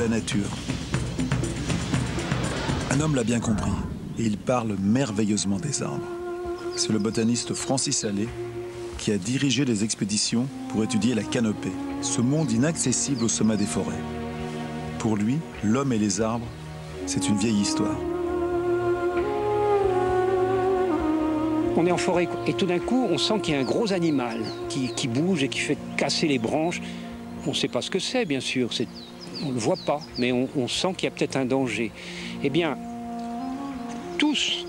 la nature. Un homme l'a bien compris, et il parle merveilleusement des arbres. C'est le botaniste Francis Allais qui a dirigé les expéditions pour étudier la canopée, ce monde inaccessible au sommet des forêts. Pour lui, l'homme et les arbres, c'est une vieille histoire. On est en forêt et tout d'un coup, on sent qu'il y a un gros animal qui bouge et qui fait casser les branches. On ne sait pas ce que c'est, bien sûr, on ne le voit pas, mais on sent qu'il y a peut-être un danger. Eh bien, tous,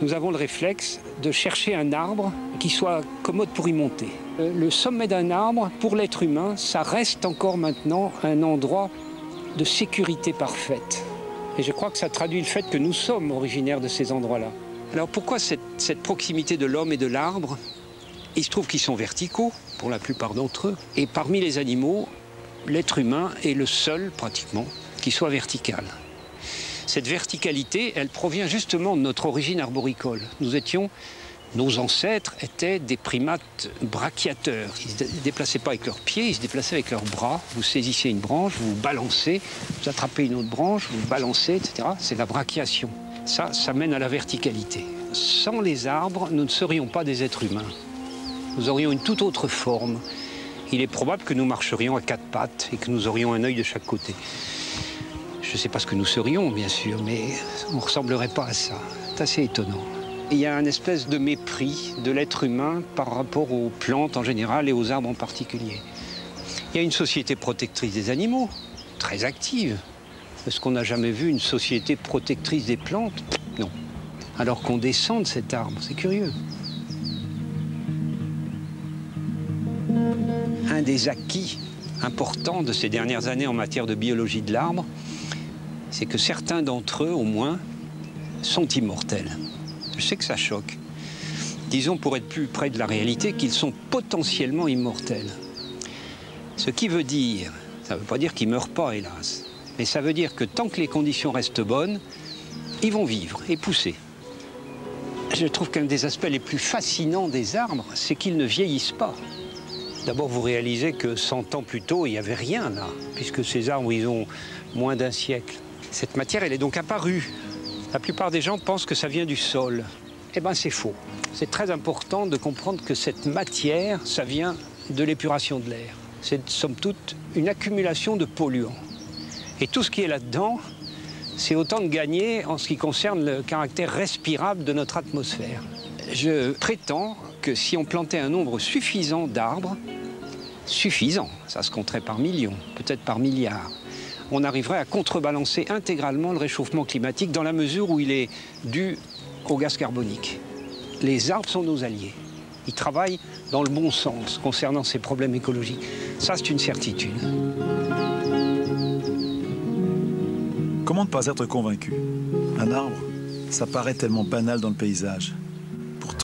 nous avons le réflexe de chercher un arbre qui soit commode pour y monter. Le sommet d'un arbre, pour l'être humain, ça reste encore maintenant un endroit de sécurité parfaite. Et je crois que ça traduit le fait que nous sommes originaires de ces endroits-là. Alors pourquoi cette proximité de l'homme et de l'arbre? Il se trouve qu'ils sont verticaux, pour la plupart d'entre eux. Et parmi les animaux, l'être humain est le seul, pratiquement, qui soit vertical. Cette verticalité, elle provient justement de notre origine arboricole. Nos ancêtres étaient des primates brachiateurs. Ils ne se déplaçaient pas avec leurs pieds, ils se déplaçaient avec leurs bras. Vous saisissez une branche, vous vous balancez, vous attrapez une autre branche, vous vous balancez, etc. C'est la brachiation. Ça mène à la verticalité. Sans les arbres, nous ne serions pas des êtres humains. Nous aurions une toute autre forme. Il est probable que nous marcherions à quatre pattes et que nous aurions un œil de chaque côté. Je ne sais pas ce que nous serions, bien sûr, mais on ne ressemblerait pas à ça. C'est assez étonnant. Il y a une espèce de mépris de l'être humain par rapport aux plantes en général et aux arbres en particulier. Il y a une société protectrice des animaux, très active. Est-ce qu'on n'a jamais vu une société protectrice des plantes? Non. Alors qu'on descend de cet arbre, c'est curieux. Un des acquis importants de ces dernières années en matière de biologie de l'arbre, c'est que certains d'entre eux, au moins, sont immortels. Je sais que ça choque. Disons, pour être plus près de la réalité, qu'ils sont potentiellement immortels. Ce qui veut dire, ça ne veut pas dire qu'ils ne meurent pas, hélas, mais ça veut dire que tant que les conditions restent bonnes, ils vont vivre et pousser. Je trouve qu'un des aspects les plus fascinants des arbres, c'est qu'ils ne vieillissent pas. D'abord, vous réalisez que 100 ans plus tôt, il n'y avait rien là, puisque ces arbres, ils ont moins d'un siècle. Cette matière, elle est donc apparue. La plupart des gens pensent que ça vient du sol. Eh bien, c'est faux. C'est très important de comprendre que cette matière, ça vient de l'épuration de l'air. C'est, somme toute, une accumulation de polluants. Et tout ce qui est là-dedans, c'est autant de gagné en ce qui concerne le caractère respirable de notre atmosphère. Je prétends que si on plantait un nombre suffisant d'arbres, suffisant, ça se compterait par millions, peut-être par milliards, on arriverait à contrebalancer intégralement le réchauffement climatique dans la mesure où il est dû au gaz carbonique. Les arbres sont nos alliés. Ils travaillent dans le bon sens concernant ces problèmes écologiques. Ça, c'est une certitude. Comment ne pas être convaincu? Un arbre, ça paraît tellement banal dans le paysage.